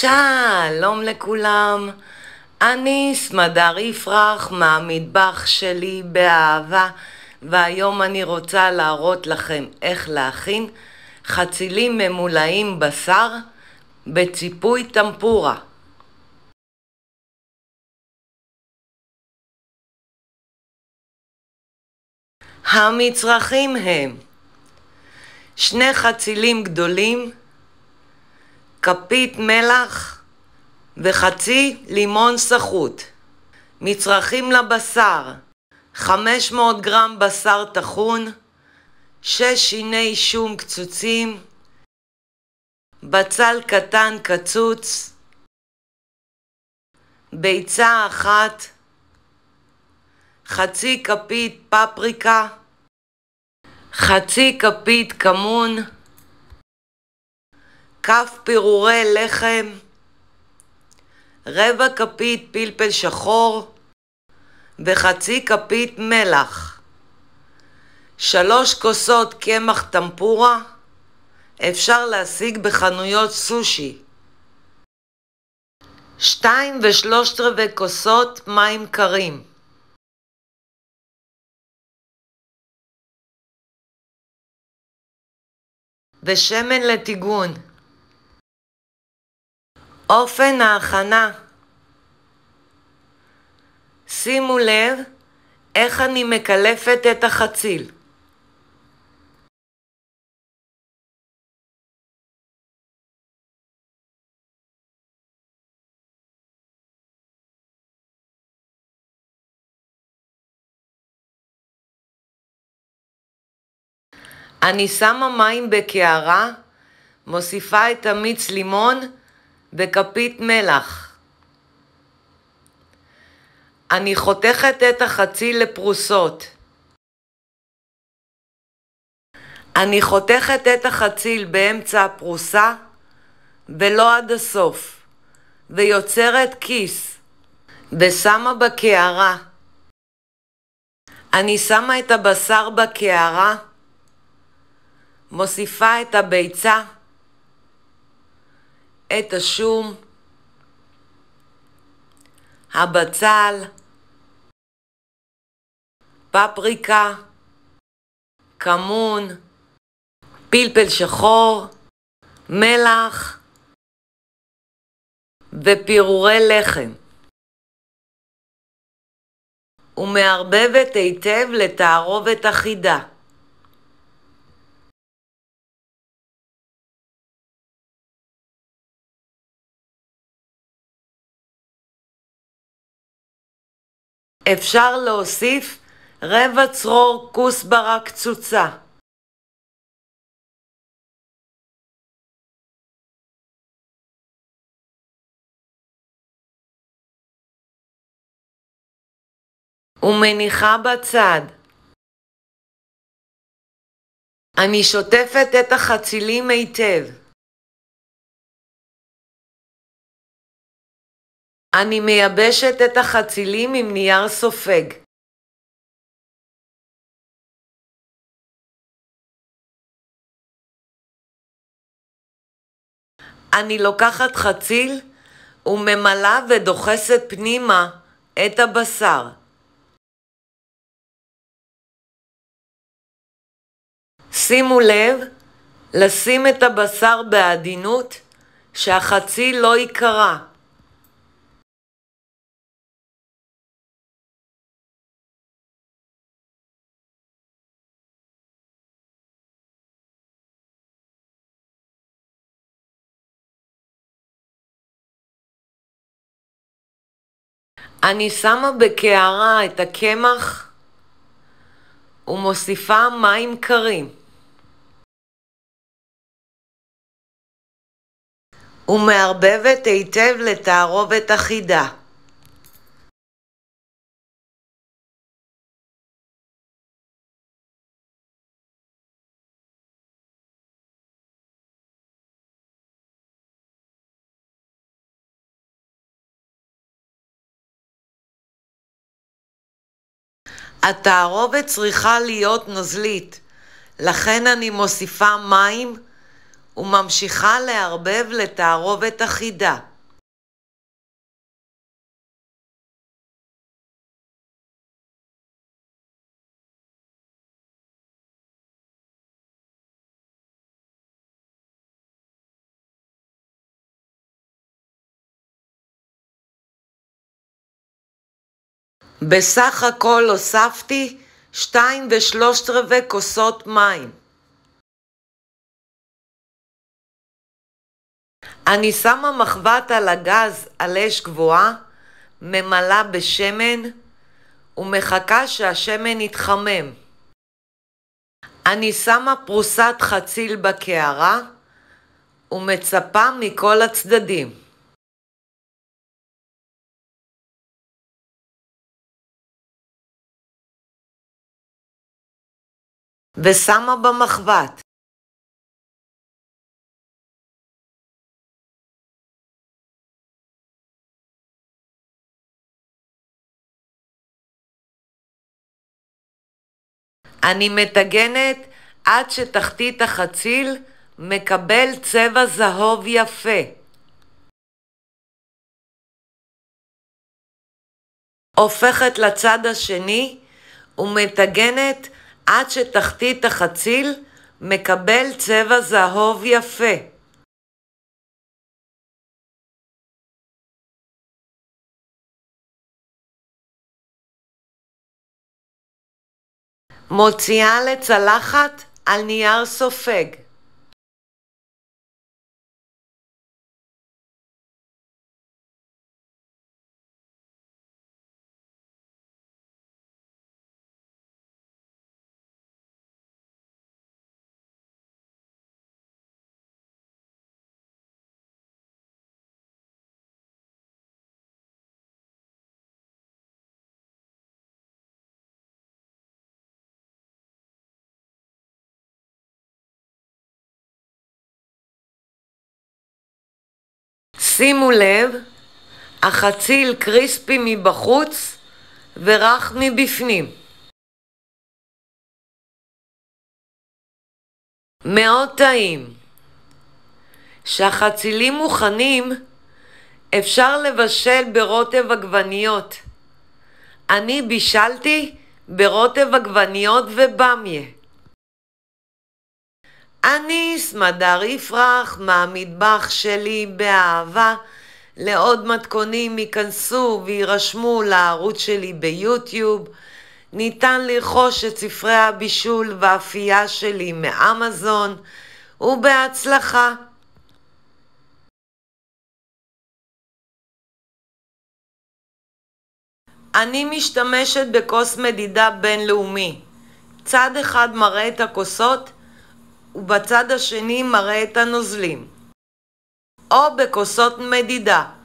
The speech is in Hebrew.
שלום לכולם, אני סמדר יפרח מהמטבח שלי באהבה, והיום אני רוצה להראות לכם איך להכין חצילים ממולאים בשר בציפוי טמפורה. המצרכים הם 2 חצילים גדולים, כפית מלח וחצי לימון סחוט. מצרכים לבשר: 500 גרם בשר טחון, 6 שיני שום קצוצים, בצל קטן קצוץ, ביצה אחת, חצי כפית פפריקה, חצי כפית כמון, כף פירורי לחם, רבע כפית פלפל שחור וחצי כפית מלח, 3 כוסות קמח טמפורה, אפשר להשיג בחנויות סושי, 2 ו3/4 כוסות מים קרים, ושמן לטיגון. אופן ההכנה: שימו לב איך אני מקלפת את החציל. אני שמה מים בקערה, מוסיפה את המיץ לימון וכפית מלח. אני חותכת את החציל לפרוסות. אני חותכת את החציל באמצע הפרוסה ולא עד הסוף, ויוצרת כיס, ושמה בקערה. אני שמה את הבשר בקערה, מוסיפה את הביצה, את השום, הבצל, פפריקה, כמון, פלפל שחור, מלח ופירורי לחם, ומערבבת היטב לתערובת אחידה. אפשר להוסיף רבע צרור כוסברה קצוצה. ומניחה בצד. אני שוטפת את החצילים היטב. אני מייבשת את החצילים עם נייר סופג. אני לוקחת חציל וממלאה ודוחסת פנימה את הבשר. שימו לב לשים את הבשר בעדינות שהחציל לא ייקרע. אני שמה בקערה את הקמח ומוסיפה מים קרים. ומערבבת היטב לתערובת אחידה. התערובת צריכה להיות נוזלית, לכן אני מוסיפה מים וממשיכה לערבב לתערובת אחידה. בסך הכל הוספתי 2 ו3/4 כוסות מים. אני שמה מחבת על הגז על אש גבוהה, ממלאה בשמן ומחכה שהשמן יתחמם. אני שמה פרוסת חציל בקערה ומצפה מכל הצדדים. ושמה במחבת. אני מטגנת עד שתחתית החציל מקבל צבע זהוב יפה. הופכת לצד השני ומטגנת עד שתחתית החציל מקבל צבע זהוב יפה. מוציאה לצלחת על נייר סופג. שימו לב, החציל קריספי מבחוץ ורך מבפנים. מאוד טעים. כשהחצילים מוכנים, אפשר לבשל ברוטב עגבניות. אני בישלתי ברוטב עגבניות ובמיה. אני סמדר יפרח מהמטבח שלי באהבה. לעוד מתכונים ייכנסו וירשמו לערוץ שלי ביוטיוב. ניתן לרכוש את ספרי הבישול והאפייה שלי מאמזון, ובהצלחה. אני משתמשת בכוס מדידה בינלאומי. צד אחד מראה את הכוסות ובצד השני מראה את הנוזלים, או בכוסות מדידה.